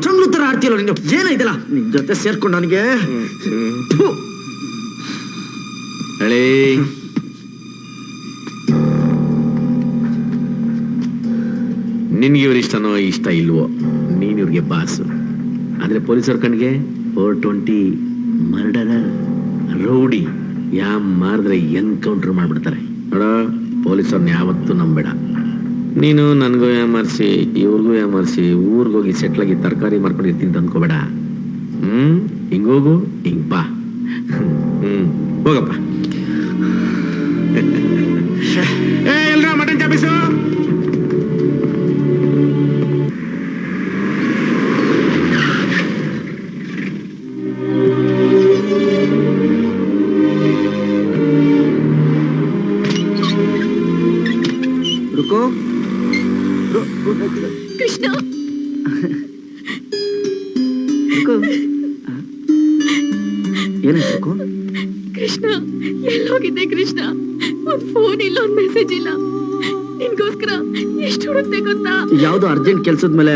S2: ಚಂಗ್ಲು ತರ ಆಡ್ತಿಯಲ್ಲ ನೀನು. ಏನಾಯ್ತಲ್ಲ ನಿನ್ ಜೊತೆ ಸೇರ್ಕೊಂಡು ನನಗೆ.
S1: ಹಳೇ ನಿನ್ಗೆ ಇವ್ರ ಇಷ್ಟನೋ ಇಷ್ಟ ಇಲ್ವೋ, ನೀನ್ ಇವ್ರಿಗೆ ಬಾಸ್. ಆದ್ರೆ ಪೊಲೀಸರ ಕಣ್ಗೆ 420 ಮರ್ಡರರ್, ರೌಡಿ, ಮಾರಿದ್ರೆ ಎನ್ಕೌಂಟರ್ ಮಾಡ್ಬಿಡ್ತಾರೆ. ನೋಡ, ಪೊಲೀಸರ್ನ ಯಾವತ್ತೂ ನಂಬೇಡ. ನೀನು ನನ್ಗೂ ಯಾಮಾರಿಸಿ ಇವ್ರಿಗೂ ಯಾಮಾರಿಸಿ ಊರ್ಗೋಗಿ ಸೆಟ್ಲಾಗಿ ತರಕಾರಿ ಮಾರ್ಕೊಂಡಿರ್ತೀನಿ ತಂದ್ಕೋಬೇಡ. ಹಿಂಗೋಗು, ಹಿಂಗ್ ಬಾ. ಹೋಗಪ್ಪ. ಎಲ್ರ ಮಟನ್ ಚಾಪಿಸು.
S5: ಕೃಷ್ಣ,
S2: ಏನಾಯ್ತು
S5: ಕೃಷ್ಣ, ಎಲ್ಲೋಗಿದ್ದೆ ಕೃಷ್ಣ? ಒಂದ್ ಫೋನ್ ಇಲ್ಲ, ಒಂದ್ ಮೆಸೇಜ್ ಇಲ್ಲ. ನಿನ್ಗೋಸ್ಕರ ಎಷ್ಟು ಹುಡುಕ್ತೆ ಗೊತ್ತಾ?
S2: ಯಾವ್ದೋ ಅರ್ಜೆಂಟ್ ಕೆಲ್ಸದ ಮೇಲೆ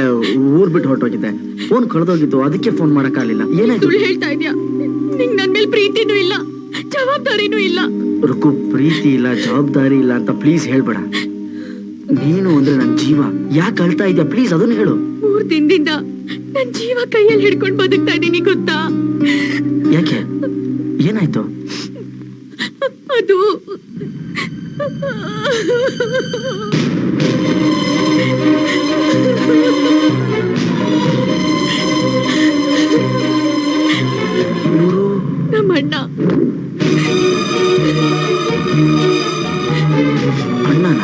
S2: ಊರ್ ಬಿಟ್ಟು ಹೊರಟೋಗಿದ್ದೆ. ಫೋನ್ ಕಳೆದೋಗಿತ್ತು, ಅದಕ್ಕೆ ಫೋನ್ ಮಾಡಕ್ಕಾಗಲಿಲ್ಲ. ಏನಾಯ್ತು?
S5: ಸುಳ್ಳು ಹೇಳ್ತಾ ಇದ್ಯಾ? ನಿಂಗ್ ನನ್ ಮೇಲೆ ಪ್ರೀತಿನೂ ಇಲ್ಲ, ಜವಾಬ್ದಾರಿನೂ ಇಲ್ಲ.
S2: ರುಕು, ಪ್ರೀತಿ ಇಲ್ಲ, ಜವಾಬ್ದಾರಿ ಇಲ್ಲ ಅಂತ ಪ್ಲೀಸ್ ಹೇಳ್ಬೇಡ. ನೀನು ಅಂದ್ರೆ ನನ್ ಜೀವ. ಯಾಕೆ ಅಳ್ತಾ ಇದ್ಯಾ? ಪ್ಲೀಸ್ ಅದನ್ನ ಹೇಳು.
S5: 3 ದಿನದಿಂದ ನನ್ ಜೀವ ಕೈಯಲ್ಲಿ ಹಿಡ್ಕೊಂಡು ಬದುಕ್ತಾ ಇದ್ದೀನಿ ಗೊತ್ತಾ?
S2: ಯಾಕೆ? ಏನಾಯ್ತು?
S5: ಅದು ನಮ್ಮಣ್ಣ.
S2: ಅಣ್ಣನ?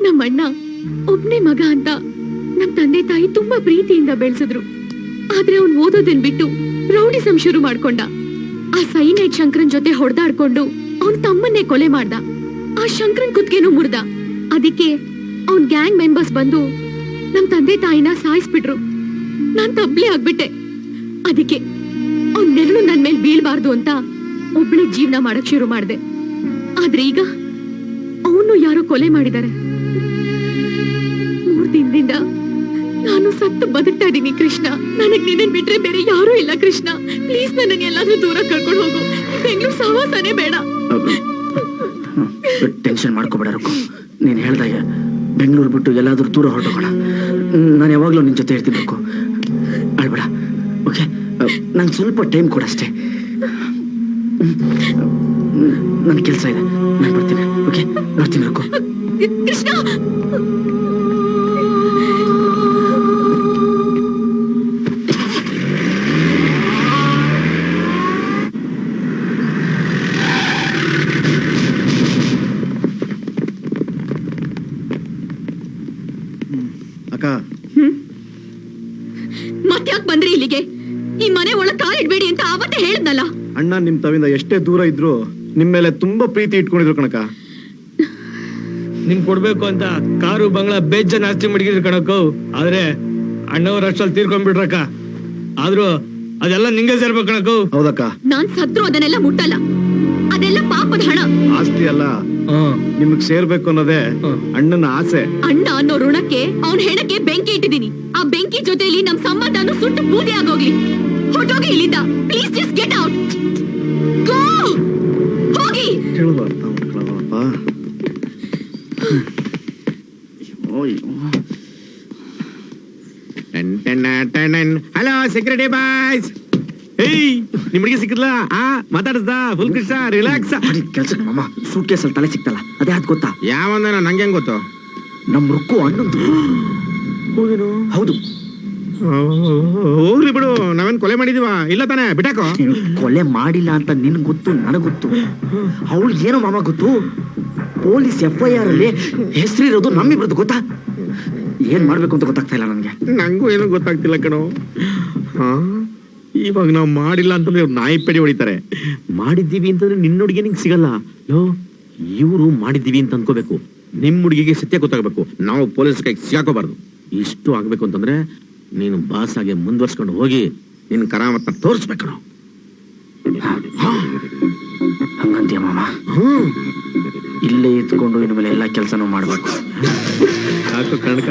S5: ನಮ್ಮಣ್ಣ ಒಬ್ನೇ ಮಗ ಅಂತ ನಮ್ ತಂದೆ ತಾಯಿ ತುಂಬಾ ಪ್ರೀತಿಯಿಂದ ಬೆಳೆಸಿದ್ರು. ಆದ್ರೆ ಅವ್ನ್ ಓದೋದನ್ ಬಿಟ್ಟು ರೌಡಿಸಂ ಶುರು ಮಾಡ್ಕೊಂಡ. ಆ ಸೈನೈಟ್ ಶಂಕರನ್ ಜೊತೆ ಹೊಡೆದಾಡ್ಕೊಂಡು ಅವ್ನ್ ತಮ್ಮನ್ನೇ ಕೊಲೆ ಮಾಡ್ದ. ಆ ಶಂಕರನ್ ಕುತ್ತಿಗೆನೂ ಮುರ್ದ. ಅದಕ್ಕೆ ಅವ್ನ್ ಗ್ಯಾಂಗ್ ಮೆಂಬರ್ಸ್ ಬಂದು ನಮ್ ತಂದೆ ತಾಯಿನ ಸಾಯಿಸ್ಬಿಟ್ರು. ನಾನ್ ತಬ್ಲೆ ಆಗ್ಬಿಟ್ಟೆ. ಅದಕ್ಕೆ ಅವ್ನ್ ನೆರಳು ನನ್ ಮೇಲೆ ಬೀಳ್ಬಾರ್ದು ಅಂತ ಒಬ್ಳೆ ಜೀವನ ಮಾಡಕ್ ಶುರು ಮಾಡ್ದೆ. ಆದ್ರೆ ಈಗ ಅವನು ಯಾರೋ ಕೊಲೆ ಮಾಡಿದ್ದಾರೆ. 3 ದಿನದಿಂದ ನಾನು ಸತ್ತು ಬದುಕ್ತಾ ಇದ್ದೀನಿ ಕೃಷ್ಣ. ನನಗ್ ನಿನ್ನನ್ ಬಿಟ್ರೆ ಬೇರೆ ಯಾರೂ ಇಲ್ಲ ಕೃಷ್ಣ. ಪ್ಲೀಸ್ ನನಗೆ ಎಲ್ಲಾದ್ರೂ ದೂರ ಕರ್ಕೊಂಡು ಹೋಗು. ಬೆಂಗಳೂರು ಸಹವಾಸನೇ ಬೇಡ.
S2: ಟೆನ್ಷನ್ ಮಾಡ್ಕೋಬೇಡ ರುಕು. ನೀನ್ ಹೇಳ್ದಾಗ ಬೆಂಗಳೂರು ಬಿಟ್ಟು ಎಲ್ಲಾದ್ರೂ ದೂರ ಹೊರಟೋಗೋಣ. ನಾನು ಯಾವಾಗ್ಲೂ ನಿನ್ ಜೊತೆ ಇರ್ತೀನಿ ರುಕು. ಅಳ್ಬೇಡ, ಓಕೆ? ನಂಗೆ ಸ್ವಲ್ಪ ಟೈಮ್ ಕೊಡಷ್ಟೇ. ನನ್ ಕೆಲ್ಸ ಇದೆ, ನಾನು ಬರ್ತೀನಿ. ಓಕೆ, ಬರ್ತೀನಿ ರುಕು.
S5: ಕೃಷ್ಣ,
S3: ಅಕ್ಕ,
S5: ಮತ್ತ್ಯಾಕ್ ಬಂದ್ರಿ ಇಲ್ಲಿಗೆ? ಈ ಮನೆ ಒಳಗ್ ಕಾಲಿಡ್ಬೇಡಿ ಅಂತ ಅವತ್ತೇ ಹೇಳಿದ್ನಲ್ಲ.
S3: ಅಣ್ಣ ನಿಮ್ ತವಿಂದ ಎಷ್ಟೇ ದೂರ ಇದ್ರು
S7: ನಿಮ್ ಮೇಲೆ ತುಂಬಾ ಪ್ರೀತಿ ಇಟ್ಕೊಂಡಿದ್ರು ಕಣಕ.
S6: ನಿಂಗ್ ಕೊಡ್ಬೇಕು ಅಂತ ಕಾರು ಬಂಗ್ಲಾ ಬೇಜನ್ ಆಸ್ತಿ ಮಡಗಿದ್ರು ಕಣಕ್ಕೋ. ಆದ್ರೆ ಅಣ್ಣವ್ರ ಅಷ್ಟಲ್ಲಿ ತೀರ್ಕೊಂಡ್ಬಿಟ್ರಕ್ಕ. ಆದ್ರೂ ಅದೆಲ್ಲ ನಿಂಗೆ ಸೇರ್ಬೇಕು ಕಣಕ್ಕೋ.
S7: ಹೌದಕ್ಕ,
S5: ನಾನ್ ಸತ್ರು ಅದನ್ನೆಲ್ಲ ಮುಟ್ಟಲ್ಲ. ಅದೆಲ್ಲ ಪಾಪದ ಹಣ.
S7: ಆಸ್ತಿ ಅಲ್ಲ, ನಿಮಗ್ ಸೇರ್ಬೇಕು ಅನ್ನೋದೇ ಅಣ್ಣನ ಆಸೆ.
S5: ಅಣ್ಣ ಅನ್ನೋ ಋಣಕ್ಕೆ ಅವನ್ ಹೆಣಕ್ಕೆ ಬೆಂಕಿ ಇಟ್ಟಿದೀನಿ. ಆ ಬೆಂಕಿ ಜೊತೆಲಿ ನಮ್ ಸಂಬಂಧನು ಸುಟ್ಟು ಬೂದಿ ಆಗೋಗ್ಲಿ. ಹೊಟ್ಟೋಗಿ ಇಲ್ಲಿಂದ ಪ್ಲೀಸ್, ಜಸ್ಟ್ ಗೆಟ್ ಔಟ್. ಗೋ, ಹೋಗಿ.
S7: ಹೇಳುವ ಅರ್ಥ ಮಾಡ್ಕೊಳ್ಳಪ್ಪ.
S1: Hello security boys. ಏಯ್, ನಿಮ್ ಹುಡುಗಿ ಸಿಕ್ಕಿದ್ಲಾ? ಮಾತಾಡಿಸ್ದ? Full Krishna, relax.
S2: ಕೆಲ್ಸಕ್ಕೆ ಮಾಮ ಸೂಟ್ ಕೇಸಲ್ಲಿ ತಲೆ ಸಿಕ್ತಲ್ಲ, ಅದೇ ಅದ್ ಗೊತ್ತಾ?
S1: ಯಾವಂದ ನಂಗೆ ಹೆಂಗ್ ಗೊತ್ತು?
S2: ನಮ್ ರುಕ್ಕು ಅಣ್ಣಂದು. ಹೌದು.
S1: ಹೋಗ್ಲಿ ಬಿಡು, ನಾವೇನ್ ಕೊಲೆ ಮಾಡಿದೀವ? ಇಲ್ಲ ತಾನೆ, ಬಿಟ್ಟಾಕೋ.
S2: ಕೊಲೆ ಮಾಡಿಲ್ಲ ಅಂತ ನಿನ್ ಗೊತ್ತು, ನನಗ್ ಗೊತ್ತು. ಅವಳು ಏನೋ ಮಾಮ ಗೊತ್ತು, ಪೊಲೀಸ್ FIR ಅಲ್ಲಿ ಹೆಸರಿರೋದು ನಮ್ಮಿಬ್ರದ್ದು ಗೊತ್ತಾ? ಏನ್ ಮಾಡ್ಬೇಕು ಅಂತ ಗೊತ್ತಾಗ್ತಾ ಇಲ್ಲ ನನ್ಗೆ.
S1: ನಂಗೂ ಏನೋ ಗೊತ್ತಾಗ್ತಿಲ್ಲ ಕಣೋ. ಇವಾಗ ನಾವು ಮಾಡಿಲ್ಲ ಅಂತಂದ್ರೆ ಇವ್ರು ನಾಯಿ ಪೆಡಿ ಹೊಡಿತಾರೆ. ಮಾಡಿದ್ದೀವಿ ಅಂತಂದ್ರೆ ನಿನ್ನ ಹುಡುಗಿ ನಿಂಗೆ ಸಿಗಲ್ಲ. ಲೋ, ಇವ್ರು ಮಾಡಿದ್ದೀವಿ ಅಂತ ಅನ್ಕೋಬೇಕು. ನಿಮ್ ಹುಡುಗಿಗೆ ಸತ್ಯ ಗೊತ್ತಾಗಬೇಕು. ನಾವು ಪೊಲೀಸ್ ಕೈಗೆ ಸಿಗಾಕೋಬಾರ್ದು. ಇಷ್ಟು ಆಗ್ಬೇಕು ಅಂತಂದ್ರೆ ನೀನು ಬಾಸ್ ಆಗಿ ಮುಂದುವರ್ಸ್ಕೊಂಡು ಹೋಗಿ ನಿನ್ ಕರಾಮತ್ನ ತೋರಿಸ್ಬೇಕು.
S2: ಹಂಗಂತೀಯ ಮಾಮ? ಇಲ್ಲೇ ಇದ್ಕೊಂಡು ಇನ್ಮೇಲೆ ಎಲ್ಲಾ ಕೆಲ್ಸನೂ ಮಾಡ್ಬೇಕು.
S1: ಸಾಕು ಕಣಕ.